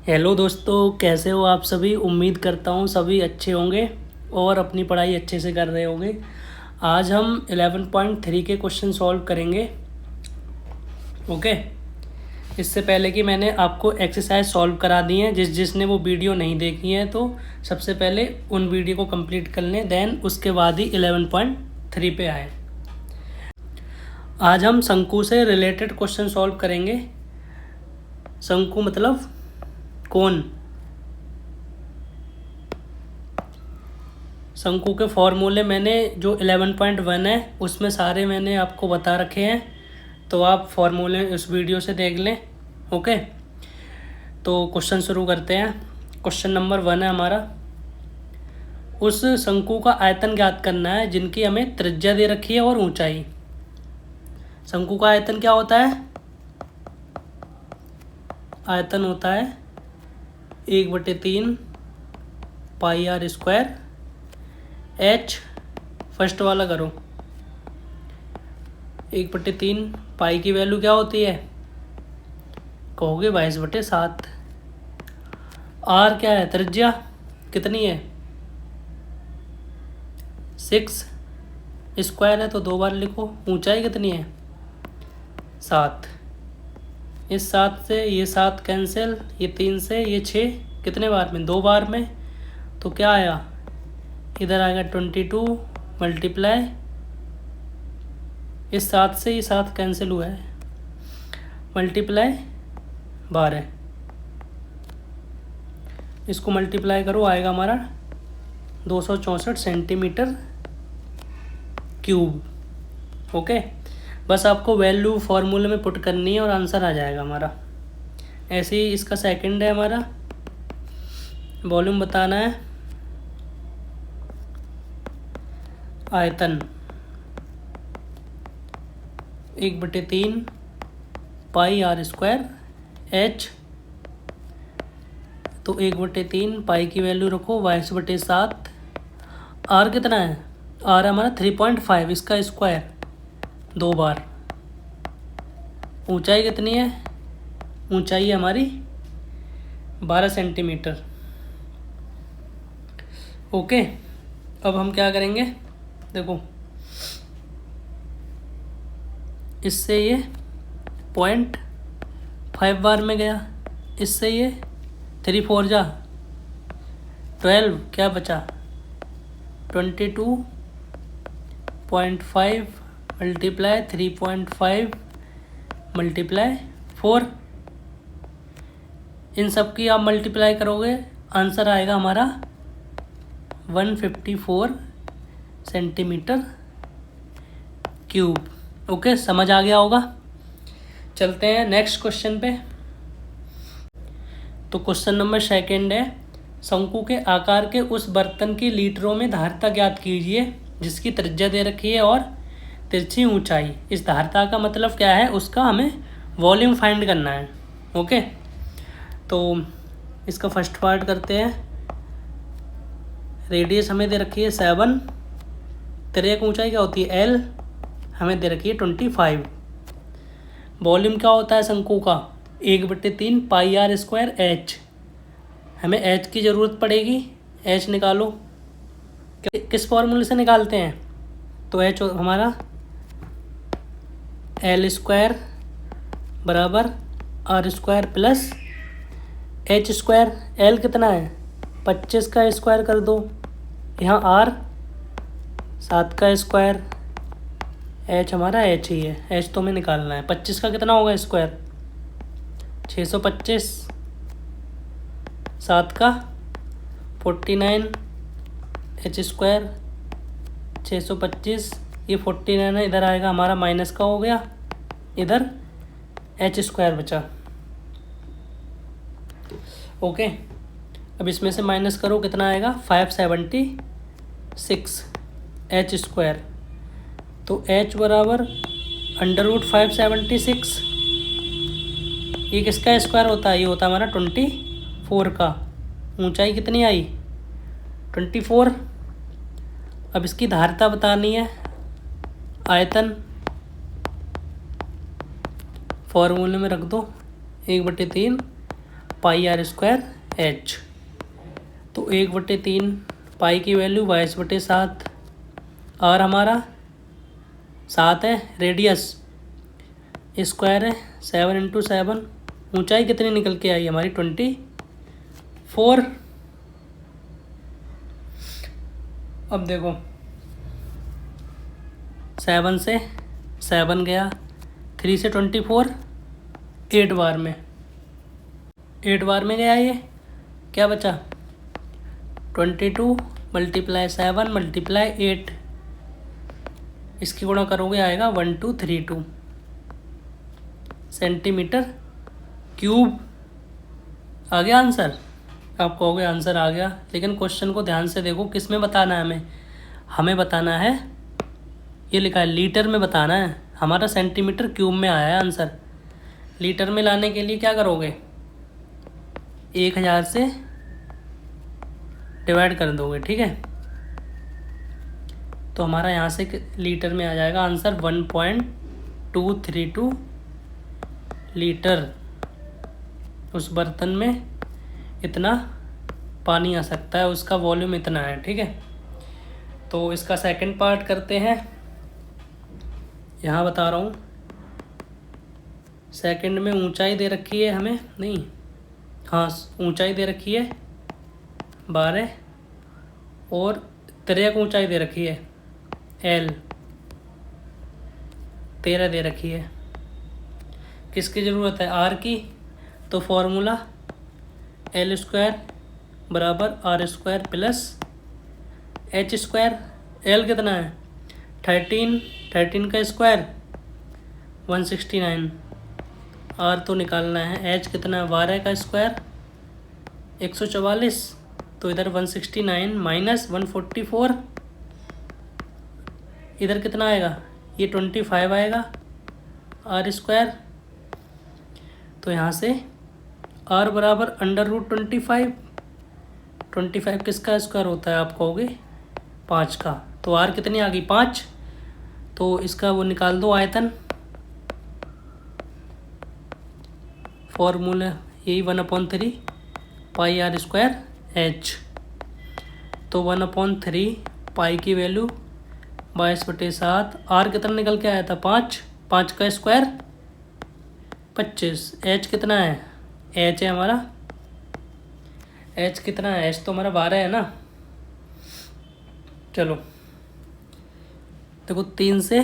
Hello दोस्तों, कैसे हो आप सभी। उम्मीद करता हूँ सभी अच्छे होंगे और अपनी पढ़ाई अच्छे से कर रहे होंगे। आज हम 11.3 के क्वेश्चन सॉल्व करेंगे। ओके। इससे पहले कि मैंने आपको एक्सरसाइज सॉल्व करा दी है, जिसने वो वीडियो नहीं देखी है तो सबसे पहले उन वीडियो को कंप्लीट कर लें, देन उसके बाद ही 11.3 पे आए। आज हम शंकु से रिलेटेड क्वेश्चन सॉल्व करेंगे। शंकु मतलब कोन। शंकु के फॉर्मूले मैंने जो 11.1 है उसमें सारे मैंने आपको बता रखे हैं, तो आप फॉर्मूले उस वीडियो से देख लें। ओके, तो क्वेश्चन शुरू करते हैं। क्वेश्चन नंबर 1 है हमारा। उस शंकु का आयतन ज्ञात करना है जिनकी हमें त्रिज्या दे रखी है और ऊंचाई। शंकु का आयतन क्या होता है? आयतन होता है 1/3 पाई आर स्क्वायर। एच फर्स्ट वाला करो। 1/3 पाई की वैल्यू क्या होती है? कहोगे 22/7। आर क्या है? त्रिज्या कितनी है? 6 स्क्वायर है तो 2 बार लिखो। ऊंचाई कितनी है? 7। इस 7 से ये 7 कैंसिल, ये 3 से ये 6, कितने बार में? 2 बार में। तो क्या आया? इधर आएगा 22 मल्टीप्लाई, इस 7 से ये 7 कैंसिल हुआ है, मल्टीप्लाई 12। इसको मल्टीप्लाई करो, आएगा हमारा 264 सेंटीमीटर क्यूब। ओके, बस आपको वैल्यू फॉर्मूले में पुट करनी है और आंसर आ जाएगा हमारा। ऐसे ही इसका सेकंड है हमारा। वॉल्यूम बताना है। आयतन 1/3 पाई आर स्क्वायर। एच तो 1/3 पाई की वैल्यू रखो 22/7। आर कितना है? आर हमारा 3.5, इसका स्क्वायर 2 बार। ऊंचाई कितनी है? ऊंचाई हमारी 12 सेंटीमीटर। ओके, अब हम क्या करेंगे, देखो इससे ये 0.5 बार में गया, इससे ये 3 4 जा 12, क्या बचा? 22.5 मल्टीप्लाई 3.5 मल्टीप्लाई 4। इन सब की आप मल्टीप्लाई करोगे, आंसर आएगा हमारा 154 सेंटीमीटर क्यूब। ओके, समझ आ गया होगा। चलते हैं नेक्स्ट क्वेश्चन पे। तो क्वेश्चन नंबर 2 है। शंकु के आकार के उस बर्तन की लीटरों में धारिता ज्ञात कीजिए जिसकी त्रिज्या दे रखी है और तिरछी ऊंचाई। इस धारिता का मतलब क्या है, उसका हमें वॉल्यूम फाइंड करना है। ओके, तो इसका फर्स्ट पार्ट करते हैं। रेडियस हमें दे रखी है 7, तिर्यक ऊंचाई क्या होती है? L हमें दे रखी है 25। वॉल्यूम क्या होता है शंकु का? 1/3 पाई आर स्क्वायर। एच हमें एच की ज़रूरत पड़ेगी, एच निकालो। किस फॉर्मूले से निकालते हैं? तो एच हमारा L स्क्वायर बराबर R square plus H square. L कितना है? 25 का स्क्वायर कर दो, यहाँ R 7 का स्क्वायर। एच हमारा एच ही है, एच तो हमें निकालना है। 25 का कितना होगा स्क्वायर? 625। 7 का 49, एच स्क्वायर 625, ये 49 है, इधर आएगा हमारा माइनस का हो गया, इधर एच स्क्वायर बचा। ओके, अब इसमें से माइनस करो, कितना आएगा? 576 एच स्क्वायर। तो एच बराबर √576। ये किसका स्क्वायर होता है? ये होता है हमारा 24 का। ऊंचाई कितनी आई? 24। अब इसकी धारिता बतानी है। आयतन फॉर्मूले में रख दो, 1/3 पाई आर स्क्वायर एच। तो 1/3 पाई की वैल्यू 22/7, आर हमारा 7 है, रेडियस स्क्वायर है 7 × 7, ऊंचाई कितनी निकल के आई हमारी 24। अब देखो 7 से 7 गया, 3 से 24, 8 बार में, 8 बार में गया, ये क्या बचा 22 × 7 × 8, इसकी गुणा करोगे आएगा 1232 सेंटीमीटर क्यूब। आ गया आंसर? आप कहोगे आंसर आ गया, लेकिन क्वेश्चन को ध्यान से देखो, किस में बताना है हमें बताना है, ये लिखा है लीटर में बताना है, हमारा सेंटीमीटर क्यूब में आया है आंसर। लीटर में लाने के लिए क्या करोगे, 1000 से डिवाइड कर दोगे, ठीक है। तो हमारा यहाँ से लीटर में आ जाएगा आंसर 1.232 लीटर। उस बर्तन में इतना पानी आ सकता है, उसका वॉल्यूम इतना है, ठीक है। तो इसका सेकंड पार्ट करते हैं, यहाँ बता रहा हूँ। सेकंड में ऊंचाई दे रखी है हमें, नहीं हाँ ऊंचाई दे रखी है 12 और त्रिज्या की ऊंचाई दे रखी है L 13 दे रखी है। किसकी ज़रूरत है, R की। तो फॉर्मूला L² बराबर R² प्लस H²। L कितना है 13 का स्क्वायर 169, R तो निकालना है, H कितना है 12 का स्क्वायर 144, तो इधर 169 माइनस 144, इधर कितना आएगा, ये 25 आएगा R²। तो यहाँ से R बराबर √25, 25 किसका स्क्वायर होता है आप कहोगे 5 का, तो R कितनी आ गई 5। तो इसका वो निकाल दो आयतन, फॉर्मूला यही 1/3 पाई R² H। तो 1/3 पाई की वैल्यू 22/7, R कितना निकल के आया था 5, 5 का स्क्वायर 25, H कितना है, H है हमारा, H कितना है, H तो हमारा 12 है ना। चलो देखो 3 से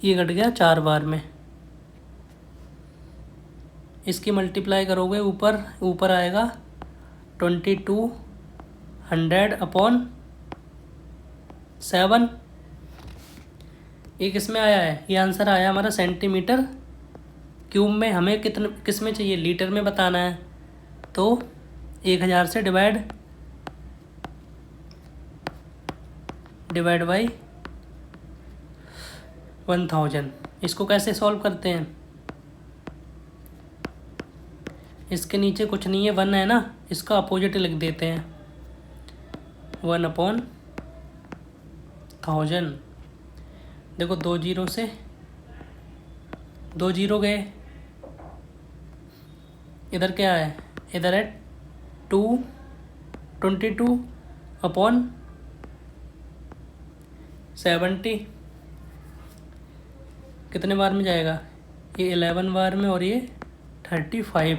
ये घट गया 4 बार में, इसकी मल्टीप्लाई करोगे ऊपर आएगा 2200/7। ये किस में आया है, ये आंसर आया हमारा सेंटीमीटर क्यूब में। हमें किस में चाहिए, लीटर में बताना है। तो 1000 से डिवाइड बाई 1000। इसको कैसे सॉल्व करते हैं, इसके नीचे कुछ नहीं है 1 है ना, इसका अपोजिट लिख देते हैं 1/1000। देखो 2 जीरो से 2 जीरो गए, इधर क्या है, इधर है 222/70। कितने बार में जाएगा, ये 11 बार में और ये 35।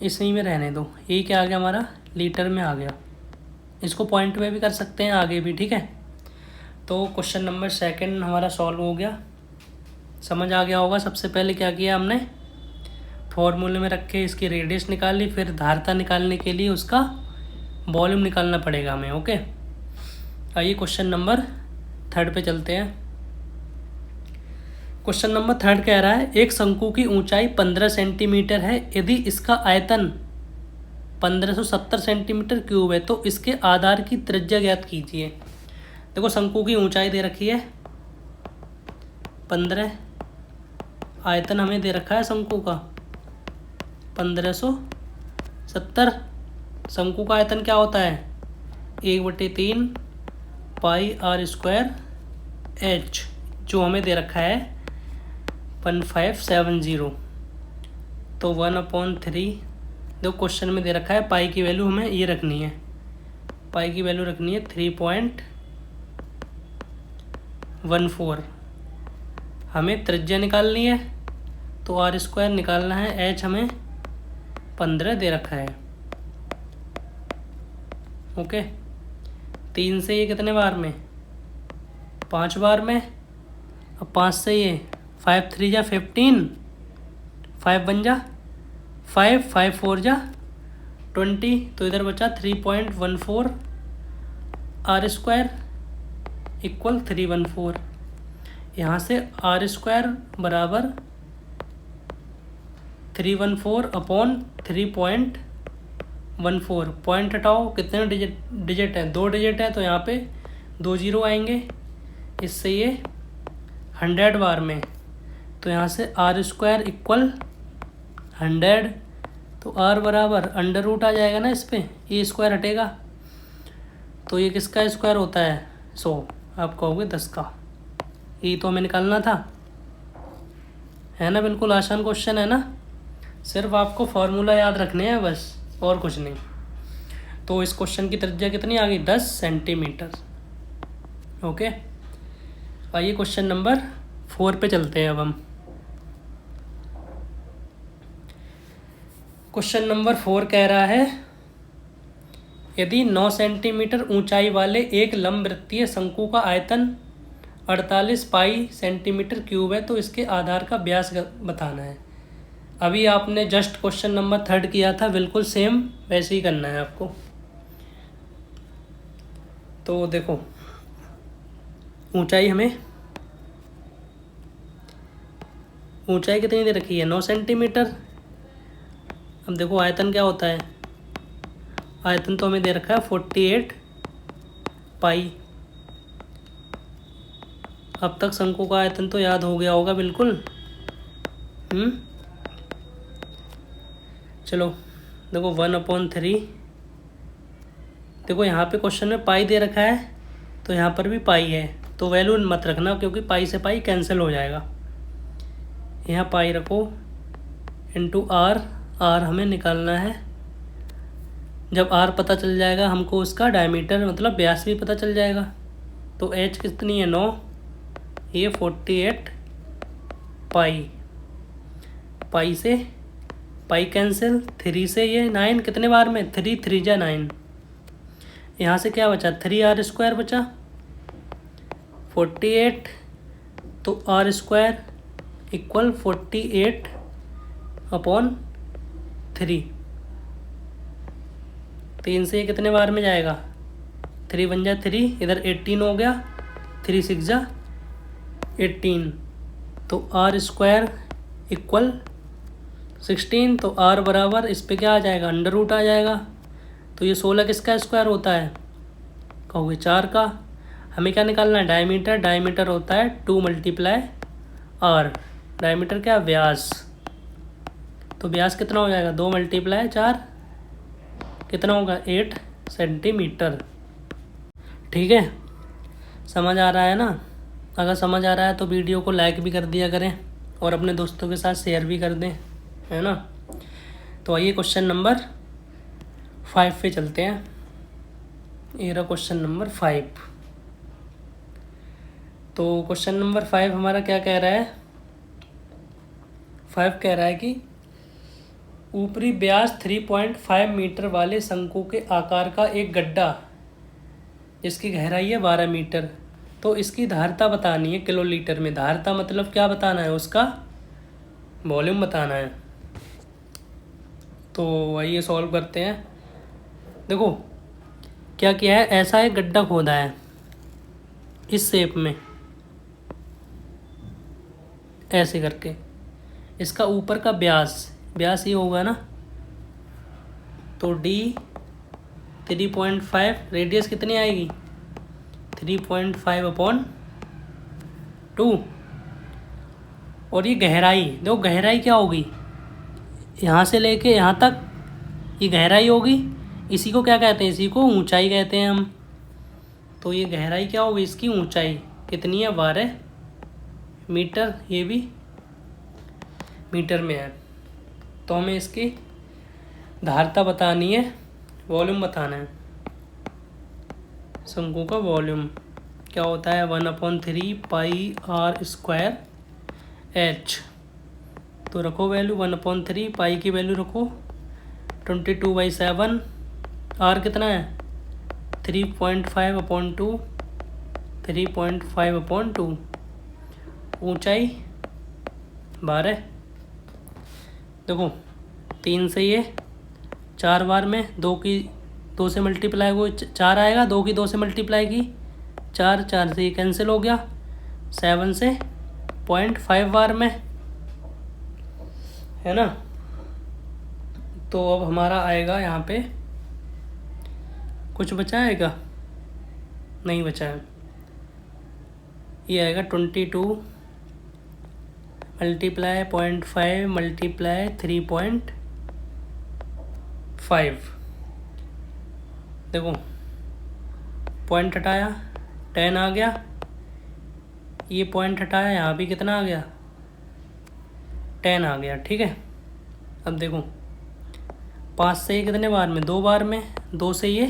इसी में रहने दो, ये क्या आ गया हमारा लीटर में आ गया। इसको पॉइंट में भी कर सकते हैं आगे भी, ठीक है। तो क्वेश्चन नंबर 2 हमारा सॉल्व हो गया, समझ आ गया होगा। सबसे पहले क्या किया हमने, फॉर्मूले में रख के इसकी रेडियस निकाली, फिर धारता निकालने के लिए उसका वॉल्यूम निकालना पड़ेगा हमें, ओके। आइए क्वेश्चन नंबर 3 पे चलते हैं। क्वेश्चन नंबर 3 कह रहा है, एक शंकु की ऊंचाई 15 सेंटीमीटर है, यदि इसका आयतन 1570 सेंटीमीटर क्यूब है तो इसके आधार की त्रिज्या ज्ञात कीजिए। देखो शंकु की ऊंचाई दे रखी है 15, आयतन हमें दे रखा है शंकु का 1570। शंकु का आयतन क्या होता है 1/3 पाई R² H, जो हमें दे रखा है 1570। तो 1/3, देखो क्वेश्चन में दे रखा है पाई की वैल्यू हमें ये रखनी है, पाई की वैल्यू रखनी है 3.14। हमें त्रिज्या निकालनी है तो r² निकालना है, h हमें 15 दे रखा है। ओके, 3 से ये कितने बार में, 5 बार में। अब 5 से ये 5 3 जा 15, 5 बन जा 5, 5 4 जा 20, तो इधर बचा 3.14 r² इक्वल 314। यहाँ से r² बराबर 314/3.14। पॉइंट हटाओ, कितने डिजिट है, 2 डिजिट है, तो यहाँ पे 2 जीरो आएंगे। इससे ये 100 बार में, तो यहाँ से r² इक्वल 100। तो r बराबर अंडर रूट आ जाएगा ना, इस पर ये स्क्वायर हटेगा, तो ये किसका स्क्वायर होता है, 100। आप कहोगे 10 का। ये तो हमें निकालना था, है ना। बिल्कुल आसान क्वेश्चन है ना, सिर्फ आपको फार्मूला याद रखने हैं बस, और कुछ नहीं। तो इस क्वेश्चन की त्रिज्या कितनी आ गई, 10 सेंटीमीटर। ओके, आइए क्वेश्चन नंबर 4 पे चलते हैं अब हम। क्वेश्चन नंबर 4 कह रहा है, यदि 9 सेंटीमीटर ऊंचाई वाले एक लंबवृत्तीय शंकु का आयतन 48 पाई सेंटीमीटर क्यूब है, तो इसके आधार का व्यास बताना है। अभी आपने जस्ट क्वेश्चन नंबर 3 किया था, बिल्कुल सेम वैसे ही करना है आपको। तो देखो, ऊंचाई हमें, ऊंचाई कितनी दे रखी है, 9 सेंटीमीटर। अब देखो आयतन क्या होता है, आयतन तो हमें दे रखा है 48 पाई। अब तक शंकु का आयतन तो याद हो गया होगा बिल्कुल। चलो देखो 1/3, देखो यहाँ पे क्वेश्चन में पाई दे रखा है, तो यहाँ पर भी पाई है, तो वैल्यू मत रखना, क्योंकि पाई से पाई कैंसिल हो जाएगा। यहाँ पाई रखो इंटू r, r हमें निकालना है। जब r पता चल जाएगा हमको, उसका डायमीटर मतलब व्यास भी पता चल जाएगा। तो h कितनी है, 9, ये 48 पाई, पाई से पाई कैंसिल, 3 से ये 9 कितने बार में, 3 3 जा 9। यहाँ से क्या बचा, 3r² बचा 48, तो r² इक्वल 48/3। 3 से ये कितने बार में जाएगा, 3 बन जा 3, इधर 18 हो गया, 3 6 जा 18, तो r² इक्वल 16। तो r बराबर इस पे क्या आ जाएगा, अंडर रूट आ जाएगा। तो ये 16 किसका स्क्वायर होता है, कहोगे 4 का। हमें क्या निकालना है, डायमीटर। डायमीटर होता है 2 × r, डायमीटर क्या, व्यास। तो व्यास कितना हो जाएगा, 2 × 4 कितना होगा, 8 सेंटीमीटर। ठीक है, समझ आ रहा है ना। अगर समझ आ रहा है तो वीडियो को लाइक भी कर दिया करें और अपने दोस्तों के साथ शेयर भी कर दें, है ना। तो आइए क्वेश्चन नंबर 5 पे चलते हैं। ये रहा क्वेश्चन नंबर 5। तो क्वेश्चन नंबर 5 हमारा क्या कह रहा है, 5 कह रहा है कि ऊपरी व्यास 3.5 मीटर वाले शंकु के आकार का एक गड्ढा जिसकी गहराई है 12 मीटर, तो इसकी धारता बतानी है किलोलीटर में। धारता मतलब क्या बताना है, उसका वॉल्यूम बताना है। तो आइए सॉल्व करते हैं। देखो क्या किया है, ऐसा एक गड्ढा खोदा है इस शेप में, ऐसे करके। इसका ऊपर का व्यास ये होगा ना, तो d 3.5, रेडियस कितनी आएगी, 3.5/2। और ये गहराई, देखो गहराई क्या होगी, यहाँ से लेके यहाँ तक ये गहराई होगी। इसी को क्या कहते हैं, इसी को ऊंचाई कहते हैं हम। तो ये गहराई क्या होगी, इसकी ऊंचाई कितनी है, 12 मीटर। ये भी मीटर में है। तो हमें इसकी धारता बतानी है, वॉल्यूम बताना है। शंकु का वॉल्यूम क्या होता है, 1/3 पाई आर स्क्वायर एच। तो रखो वैल्यू 1/3, पाई की वैल्यू रखो 22/7, आर कितना है 3.5/2, 3.5/2, ऊंचाई 12। देखो 3 से ये 4 बार में 2 से मल्टीप्लाई को 4 आएगा, 2 की 2 से मल्टीप्लाई की 4, 4 से ये कैंसिल हो गया, 7 से 0.5 बार में, है ना। तो अब हमारा आएगा यहाँ पे, कुछ बचा है क्या, नहीं बचा है। ये आएगा 22 मल्टीप्लाई 0.5 मल्टीप्लाई 3.5। देखो पॉइंट हटाया 10 आ गया, ये पॉइंट हटाया यहाँ भी कितना आ गया 10 आ गया, ठीक है। अब देखो 5 से ये कितने बार में, 2 बार में, 2 से ये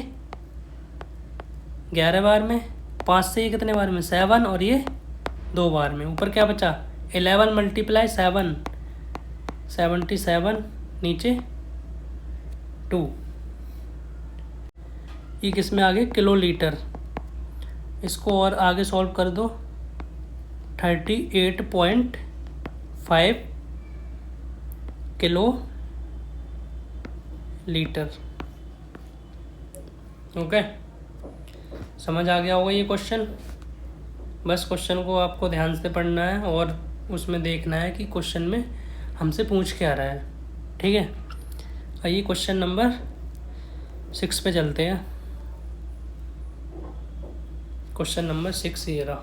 11 बार में, 5 से ये कितने बार में 7, और ये 2 बार में। ऊपर क्या बचा 11 मल्टीप्लाई 7, 77, नीचे 2। ये किस में आ गए, किलो लीटर। इसको और आगे सॉल्व कर दो, 38.5 किलो लीटर। ओके, समझ आ गया होगा ये क्वेश्चन। बस क्वेश्चन को आपको ध्यान से पढ़ना है और उसमें देखना है कि क्वेश्चन में हमसे पूछ क्या रहा है, ठीक है। आइए क्वेश्चन नंबर 6 पे चलते हैं। क्वेश्चन नंबर 6 ये रहा।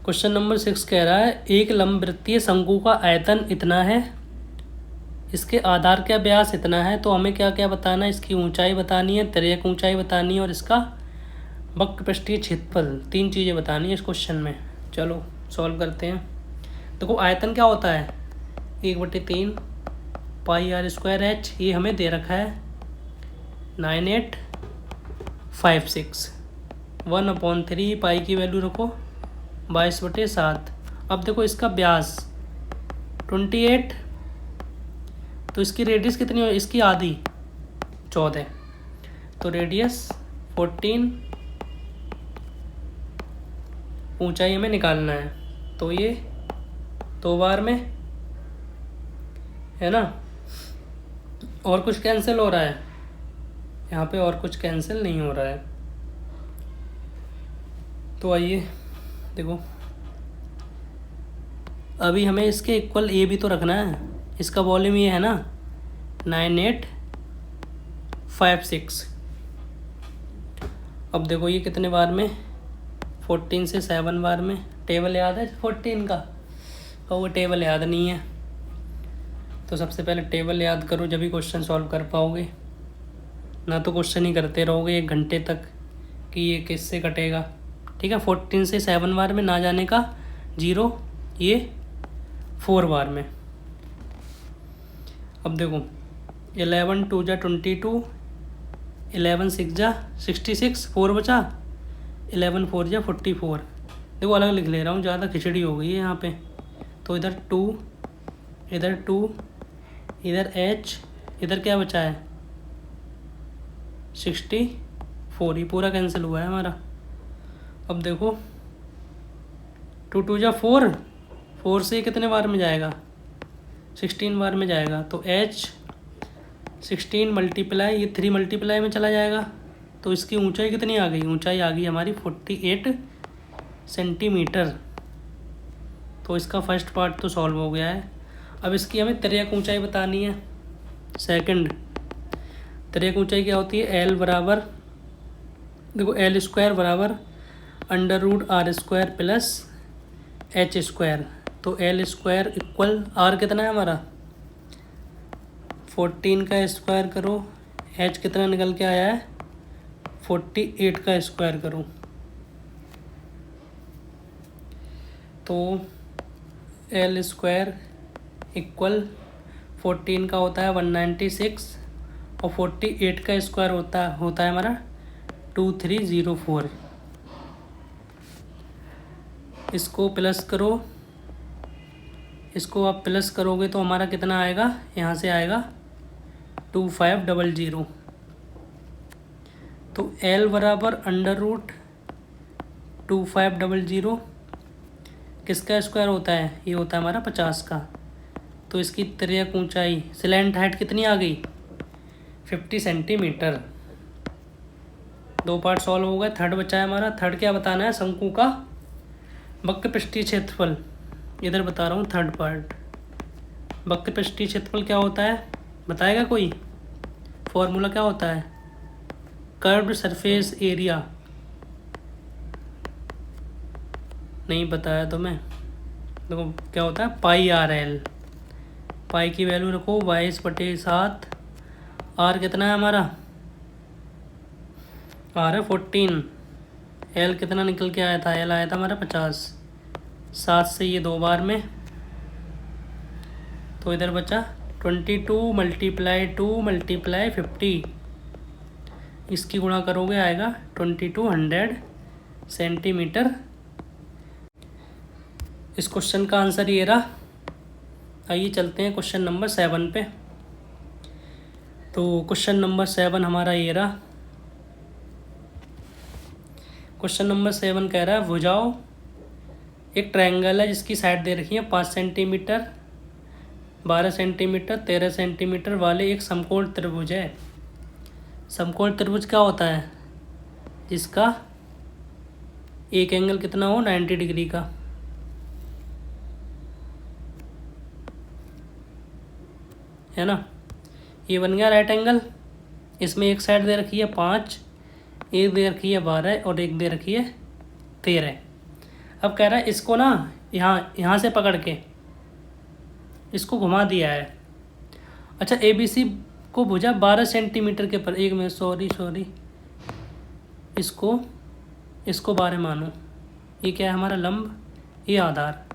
क्वेश्चन नंबर 6 कह रहा है एक लंबवृत्तीय शंकु का आयतन इतना है, इसके आधार का व्यास इतना है। तो हमें क्या क्या बताना है, इसकी ऊंचाई बतानी है, तिर्यक ऊंचाई बतानी है और इसका वक्र पृष्ठीय क्षेत्रफल, 3 चीज़ें बतानी है इस क्वेश्चन में। चलो सॉल्व करते हैं। देखो आयतन क्या होता है, 1/3 पाई आर स्क्वायर एच। ये हमें दे रखा है 9856। 1/3 पाई की वैल्यू रखो 22/7। अब देखो इसका व्यास 28, तो इसकी रेडियस कितनी हो, इसकी आधी 14, तो रेडियस 14, ऊंचाई हमें निकालना है। तो ये 2 बार में, है ना। और कुछ कैंसिल हो रहा है यहाँ पे, और कुछ कैंसिल नहीं हो रहा है। तो आइए देखो, अभी हमें इसके इक्वल ए भी तो रखना है। इसका वॉल्यूम ये है ना 9856। अब देखो ये कितने बार में, 14 से 7 बार में। टेबल याद है 14 का, और वो टेबल याद नहीं है। तो सबसे पहले टेबल याद करो, जब भी क्वेश्चन सॉल्व कर पाओगे, ना तो क्वेश्चन ही करते रहोगे 1 घंटे तक कि ये किससे कटेगा, ठीक है। 14 से 7 बार में ना जाने का 0, ये 4 बार में। अब देखो 11 2 जा 22, 11 6 जा 66, 4 बचा, 11 4 जा 44। देखो अलग लिख ले रहा हूँ, ज़्यादा खिचड़ी हो गई है यहाँ पे। तो इधर 2, इधर 2, इधर h, इधर क्या बचा है 64। ये पूरा कैंसिल हुआ है हमारा। अब देखो 2 2 जा 4, 4 से कितने बार में जाएगा 16 बार में जाएगा। तो h 16 मल्टीप्लाई, ये 3 मल्टीप्लाई में चला जाएगा। तो इसकी ऊंचाई कितनी आ गई, ऊंचाई आ गई हमारी 48 सेंटीमीटर। तो इसका फर्स्ट पार्ट तो सॉल्व हो गया है। अब इसकी हमें तिर्यक ऊंचाई बतानी है, सेकंड। तिर्यक ऊंचाई क्या होती है, L बराबर, देखो L स्क्वायर बराबर √r² प्लस h²। तो L स्क्वायर इक्वल R कितना है हमारा 14 का स्क्वायर करो, h कितना निकल के आया है 48 का स्क्वायर करो। तो L स्क्वायर इक्वल 14 का होता है 196 और 48 का स्क्वायर होता है हमारा 2304। इसको प्लस करो, इसको आप प्लस करोगे तो हमारा कितना आएगा, यहाँ से आएगा 2500। तो L बराबर √2500 किसका स्क्वायर होता है, ये होता है हमारा 50 का। तो इसकी तिर्यक ऊंचाई स्लैंट हाइट कितनी आ गई, 50 सेंटीमीटर। 2 पार्ट सॉल्व हो गए, थर्ड बचा है हमारा। थर्ड क्या बताना है, शंकु का वक्र पृष्ठीय क्षेत्रफल। इधर बता रहा हूँ थर्ड पार्ट। वक्र पृष्ठीय क्षेत्रफल क्या होता है बताएगा कोई, फॉर्मूला क्या होता है, कर्व्ड सरफेस एरिया। नहीं बताया तो मैं, देखो क्या होता है πRL। पाई की वैल्यू रखो 22/7। आर कितना है हमारा, आर है 14। एल कितना निकल के आया था, एल आया था हमारा 50। 7 से ये 2 बार में, तो इधर बचा 22 × 2 × 50। इसकी गुणा करोगे आएगा 2200 सेंटीमीटर। इस क्वेश्चन का आंसर ये रहा। आइए चलते हैं क्वेश्चन नंबर 7 पे। तो क्वेश्चन नंबर 7 हमारा ये रहा। क्वेश्चन नंबर 7 कह रहा है भुजाओं, एक ट्रायंगल है जिसकी साइड दे रखी है 5 सेंटीमीटर, 12 सेंटीमीटर, 13 सेंटीमीटर वाले एक समकोण त्रिभुज है। समकोण त्रिभुज क्या होता है, जिसका एक एंगल कितना हो 90 डिग्री का। है ना, ये बन गया राइट एंगल। इसमें एक साइड दे रखी है 5, एक दे रखी है 12 और एक दे रखी है 13। अब कह रहा है इसको ना यहाँ से पकड़ के इसको घुमा दिया है। अच्छा ABC को भुजा 12 सेंटीमीटर के पर, एक में सॉरी इसको 12 मानो। ये क्या है हमारा लंब, ये आधार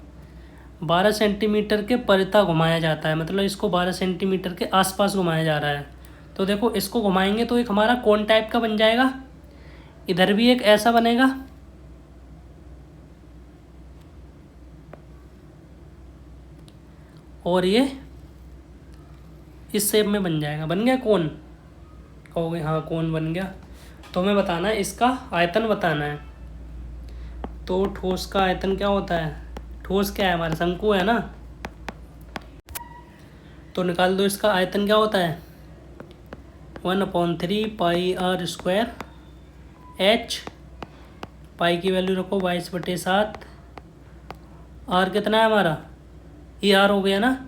12 सेंटीमीटर के परिता घुमाया जाता है, मतलब इसको 12 सेंटीमीटर के आसपास घुमाया जा रहा है। तो देखो इसको घुमाएंगे तो एक हमारा कोन टाइप का बन जाएगा, इधर भी एक ऐसा बनेगा, और ये इस शेप में बन जाएगा। बन गया कोन, कहोगे हाँ कोन बन गया। तो हमें बताना है इसका आयतन बताना है। तो ठोस का आयतन क्या होता है, ठोस क्या है हमारा शंकु है ना, तो निकाल दो इसका आयतन क्या होता है 1/3 πr²। h पाई की वैल्यू रखो 22/7। आर कितना है हमारा, ये आर हो गया ना,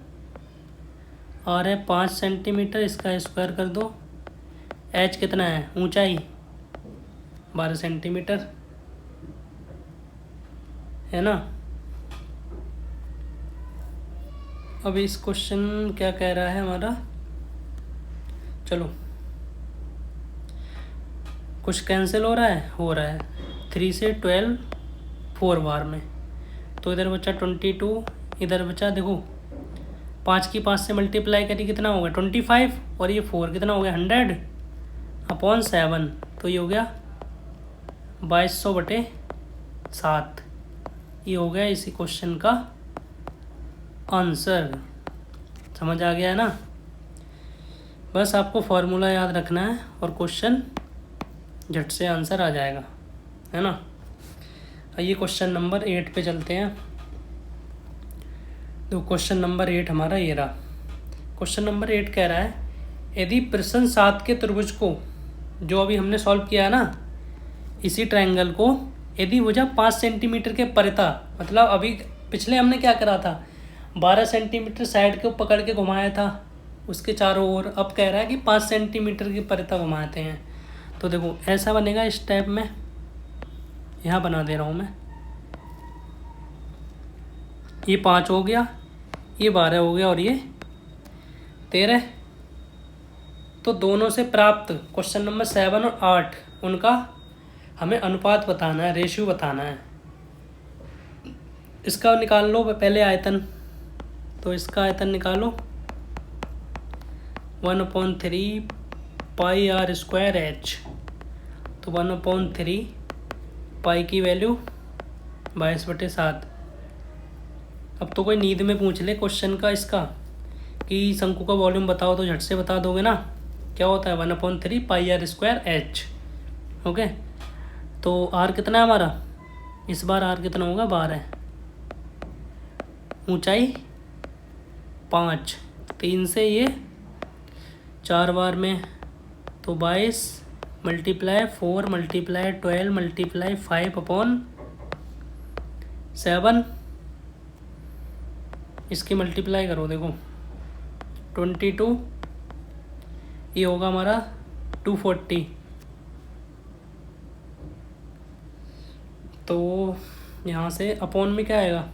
आर है 5 सेंटीमीटर, इसका स्क्वायर कर दो। h कितना है ऊंचाई 12 सेंटीमीटर, है ना। अब इस क्वेश्चन क्या कह रहा है हमारा, चलो कुछ कैंसिल हो रहा है 3 से 12 4 बार में। तो इधर बचा 22, इधर बचा देखो 5 की 5 से मल्टीप्लाई करी कितना हो गया 25, और ये 4 कितना हो गया 100/7। तो ये हो गया 2200/7। ये हो गया इसी क्वेश्चन का आंसर। समझ आ गया है ना। बस आपको फॉर्मूला याद रखना है और क्वेश्चन झट से आंसर आ जाएगा, है ना। आइए क्वेश्चन नंबर 8 पे चलते हैं। तो क्वेश्चन नंबर 8 हमारा ये रहा। क्वेश्चन नंबर 8 कह रहा है यदि प्रश्न 7 के त्रिभुज को, जो अभी हमने सॉल्व किया है ना, इसी ट्रायंगल को यदि भुजा 5 सेंटीमीटर के परिता, मतलब अभी पिछले हमने क्या करा था 12 सेंटीमीटर साइड को पकड़ के घुमाया था उसके चारों ओर। अब कह रहा है कि 5 सेंटीमीटर की परिता घुमाते हैं। तो देखो ऐसा बनेगा इस टाइप में, यहाँ बना दे रहा हूँ मैं। ये 5 हो गया, ये 12 हो गया और ये 13। तो दोनों से प्राप्त क्वेश्चन नंबर 7 और 8 उनका हमें अनुपात बताना है, रेशियो बताना है। इसका निकाल लो पहले आयतन। तो इसका आयतन निकालो, 1/3 पाई आर स्क्वायर एच। तो 1/3 पाई की वैल्यू 22/7। अब तो कोई नींद में पूछ ले क्वेश्चन का इसका कि शंकु का वॉल्यूम बताओ, तो झट से बता दोगे ना। क्या होता है 1/3 पाई आर स्क्वायर एच। ओके, तो आर कितना है हमारा, इस बार आर कितना होगा 12, ऊंचाई 5, 3 से ये 4 बार में, तो 22 मल्टीप्लाई 4 मल्टीप्लाई 12 मल्टीप्लाई 5/7, इसकी मल्टीप्लाई करो, देखो 22, ये होगा हमारा 240। तो यहाँ से अपॉन में क्या आएगा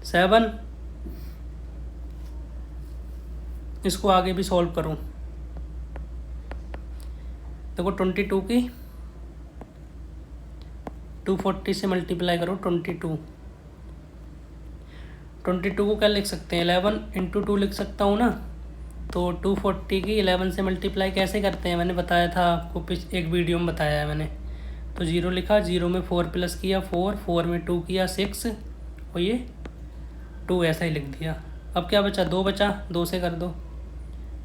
7। इसको आगे भी सॉल्व करूँ, देखो 22 की 240 से मल्टीप्लाई करो 22 को क्या लिख सकते हैं 11 × 2 लिख सकता हूँ ना। तो 240 की 11 से मल्टीप्लाई कैसे करते हैं, मैंने बताया था आपको, एक वीडियो में बताया है मैंने। तो 0 लिखा, 0 में 4 प्लस किया 4, 4 में 2 किया 6, और ये 2 ऐसा ही लिख दिया। अब क्या बचा, 2 बचा, 2 से कर दो,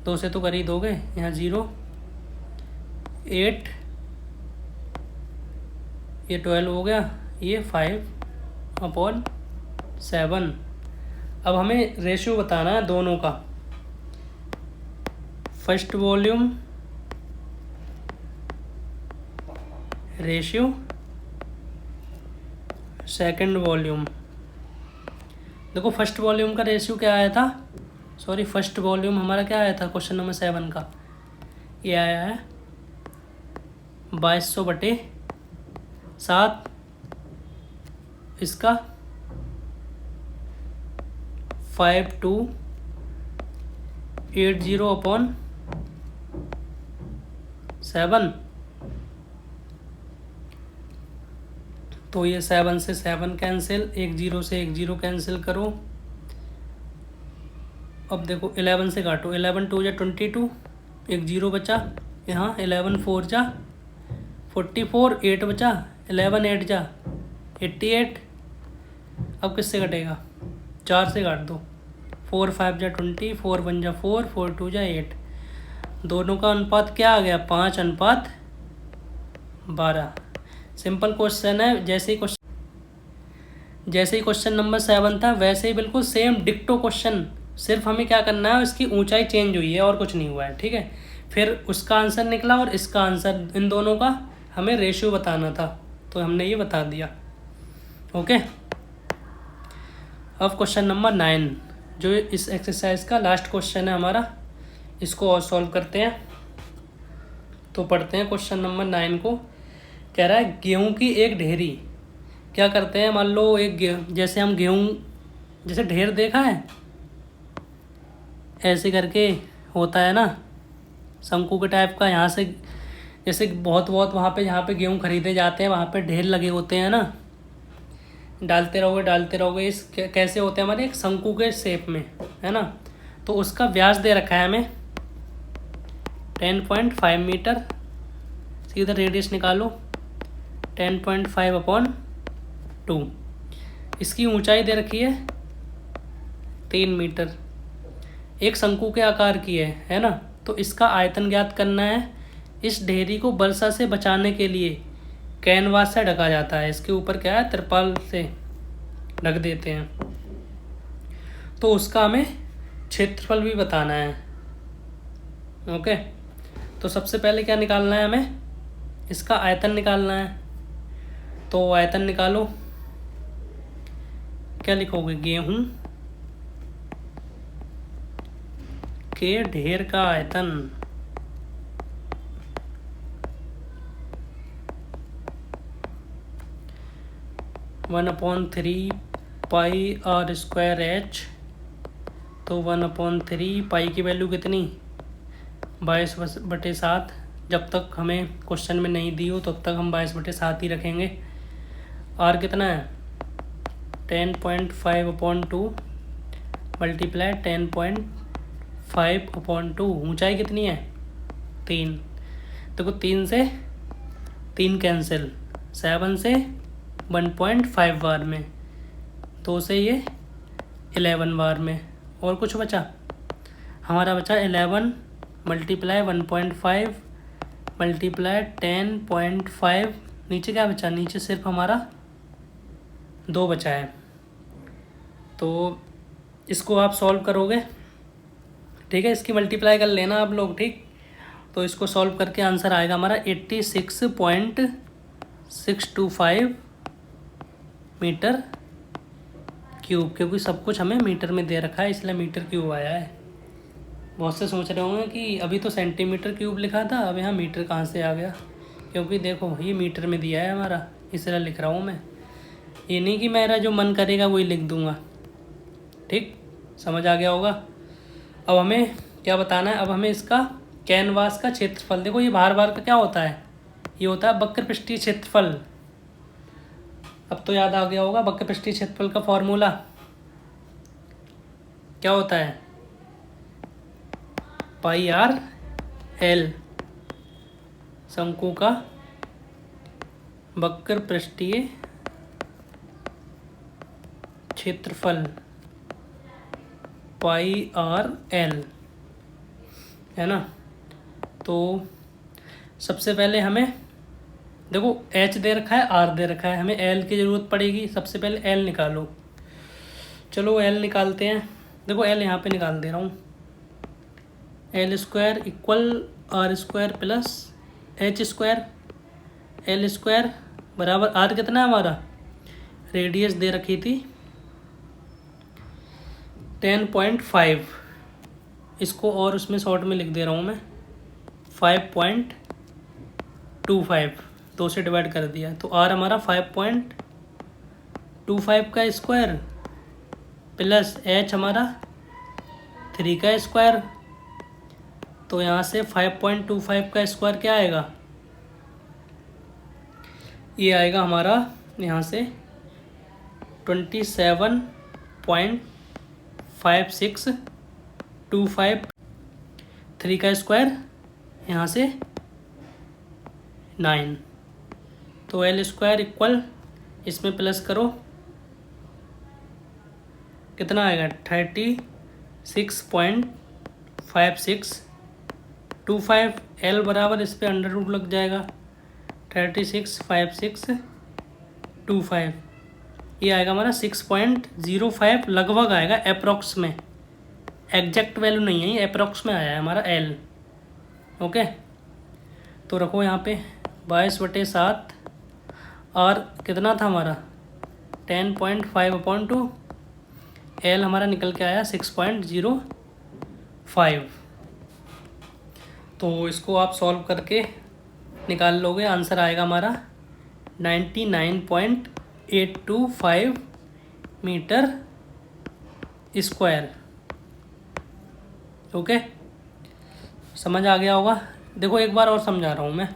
2 से तो कर ही दोगे। यहाँ 0, 8, ये 12 हो गया, ये 5/7। अब हमें रेशियो बताना है दोनों का, first volume ratio second volume. देखो फर्स्ट वॉल्यूम का रेशियो क्या आया था, सॉरी फर्स्ट वॉल्यूम हमारा क्या आया था क्वेश्चन नंबर 7 का, ये आया है 2200/7, इसका 5280/7। तो ये 7 से 7 कैंसिल, 1 0 से 1 0 कैंसिल करो। अब देखो 11 से काटो, 11 2 जा 22, 1 0 बचा यहाँ, 11 4 जा 44, 8 बचा, 11 8 जा 88। अब किससे कटेगा, 4 से काट दो, 4 5 जा 20, 4 1 जा 4, 4 2 जा 8। दोनों का अनुपात क्या आ गया 5/12। सिंपल क्वेश्चन है, जैसे ही क्वेश्चन नंबर 7 था वैसे ही बिल्कुल सेम डिक्टो क्वेश्चन, सिर्फ हमें क्या करना है इसकी ऊंचाई चेंज हुई है और कुछ नहीं हुआ है, ठीक है। फिर उसका आंसर निकला और इसका आंसर, इन दोनों का हमें रेशियो बताना था, तो हमने ये बता दिया। ओके, अब क्वेश्चन नंबर 9 जो इस एक्सरसाइज का लास्ट क्वेश्चन है हमारा, इसको और सॉल्व करते हैं। तो पढ़ते हैं क्वेश्चन नंबर 9 को। कह रहा है गेहूं की एक ढेरी, क्या करते हैं, मान लो एक जैसे हम गेहूं, जैसे ढेर देखा है ऐसे करके होता है ना, शंकु के टाइप का, यहाँ से जैसे बहुत वहाँ पे जहाँ पे गेहूं खरीदे जाते हैं वहाँ पे ढेर लगे होते हैं ना, डालते रहोगे, इस कैसे होते हैं हमारे एक शंकु के शेप में, है ना। तो उसका व्यास दे रखा है हमें 10.5 मीटर, सीधा रेडियस निकालो 10.5/2। इसकी ऊंचाई दे रखी है 3 मीटर, एक शंकु के आकार की है ना। तो इसका आयतन ज्ञात करना है। इस ढेरी को वर्षा से बचाने के लिए कैनवास से ढका जाता है, इसके ऊपर क्या है तिरपाल से ढक देते हैं। तो उसका हमें क्षेत्रफल भी बताना है। ओके, तो सबसे पहले क्या निकालना है हमें, इसका आयतन निकालना है। तो आयतन निकालो, क्या लिखोगे, गेहूं के ढेर का आयतन, one upon 3 pi R square H. तो 1/3 पाई की वैल्यू कितनी 22/7। जब तक हमें क्वेश्चन में नहीं दी हो तब तक हम 22/7 ही रखेंगे। आर कितना है 10.5/2 मल्टीप्लाई 5/2। ऊंचाई कितनी है 3। देखो 3 से 3 कैंसिल, 7 से 1.5 बार में, 2 से ये 11 बार में। और कुछ बचा हमारा, बचा 11 मल्टीप्लाई 1.5 मल्टीप्लाई 10.5। नीचे क्या बचा, नीचे सिर्फ हमारा 2 बचा है। तो इसको आप सॉल्व करोगे, ठीक है, इसकी मल्टीप्लाई कर लेना आप लोग, ठीक। तो इसको सॉल्व करके आंसर आएगा हमारा 86.625 मीटर क्यूब, क्योंकि सब कुछ हमें मीटर में दे रखा है इसलिए मीटर क्यूब आया है। बहुत से सोच रहे होंगे कि अभी तो सेंटीमीटर क्यूब लिखा था, अब यहाँ मीटर कहाँ से आ गया, क्योंकि देखो ये मीटर में दिया है हमारा, इसलिए लिख रहा हूँ मैं। ये नहीं कि मेरा जो मन करेगा वही लिख दूँगा, ठीक, समझ आ गया होगा। अब हमें क्या बताना है, अब हमें इसका कैनवास का क्षेत्रफल, देखो ये बार बार का क्या होता है, ये होता है वक्र पृष्ठीय क्षेत्रफल। अब तो याद आ गया होगा वक्र पृष्ठीय क्षेत्रफल का फॉर्मूला क्या होता है, πr/l, शंकु का वक्र पृष्ठीय क्षेत्रफल πr/l, है ना। तो सबसे पहले हमें देखो h दे रखा है, r दे रखा है, हमें l की ज़रूरत पड़ेगी। सबसे पहले l निकालो, चलो l निकालते हैं। देखो l यहाँ पे निकाल दे रहा हूँ, l² equal r² plus h²। l² बराबर r कितना है हमारा, रेडियस दे रखी थी 10.5, इसको और उसमें शॉर्ट में लिख दे रहा हूँ मैं 5.25, 2 से डिवाइड कर दिया तो r हमारा 5.25 का स्क्वायर प्लस h हमारा 3 का स्क्वायर। तो यहाँ से 5.25 का स्क्वायर क्या आएगा, ये आएगा हमारा यहाँ से 27.5625। 3 का स्क्वायर यहाँ से 9। तो l² इक्वल, इसमें प्लस करो कितना आएगा 36.5625। l बराबर इस पर अंडर रूट लग जाएगा 36.5625। ये आएगा हमारा 6.05 लगभग आएगा, अप्रॉक्स में, एग्जैक्ट वैल्यू नहीं है, ये अप्रॉक्स में आया है हमारा l। ओके, तो रखो यहाँ पे 22/7 और कितना था हमारा 10.5/2, l हमारा निकल के आया 6.05। तो इसको आप सॉल्व करके निकाल लोगे, आंसर आएगा हमारा 99.825 मीटर स्क्वायर। ओके, समझ आ गया होगा। देखो एक बार और समझा रहा हूँ मैं।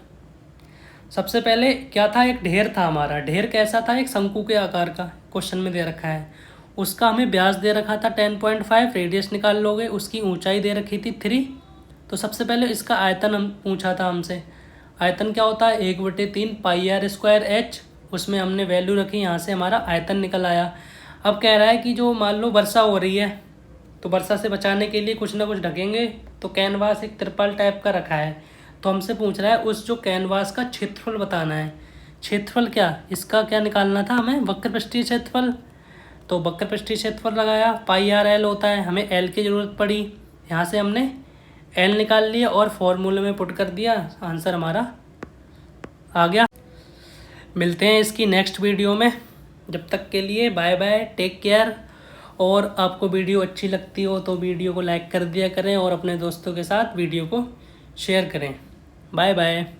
सबसे पहले क्या था, एक ढेर था हमारा। ढेर कैसा था, एक शंकु के आकार का, क्वेश्चन में दे रखा है। उसका हमें व्यास दे रखा था 10.5, रेडियस निकाल लोगे, उसकी ऊंचाई दे रखी थी 3। तो सबसे पहले इसका आयतन हम पूछा था हमसे। आयतन क्या होता है, 1/3 πr² h, उसमें हमने वैल्यू रखी, यहाँ से हमारा आयतन निकल आया। अब कह रहा है कि जो मान लो वर्षा हो रही है तो वर्षा से बचाने के लिए कुछ ना कुछ ढकेंगे, तो कैनवास एक त्रिपाल टाइप का रखा है। तो हमसे पूछ रहा है उस जो कैनवास का क्षेत्रफल बताना है। क्षेत्रफल क्या, इसका क्या निकालना था हमें, वक्र पृष्ठीय क्षेत्रफल। तो वक्र पृष्ठीय क्षेत्रफल लगाया, πr/l होता है, हमें l की ज़रूरत पड़ी, यहाँ से हमने l निकाल लिया और फॉर्मूले में पुट कर दिया, आंसर हमारा आ गया। मिलते हैं इसकी नेक्स्ट वीडियो में, जब तक के लिए बाय बाय, टेक केयर। और आपको वीडियो अच्छी लगती हो तो वीडियो को लाइक कर दिया करें और अपने दोस्तों के साथ वीडियो को शेयर करें। Bye bye.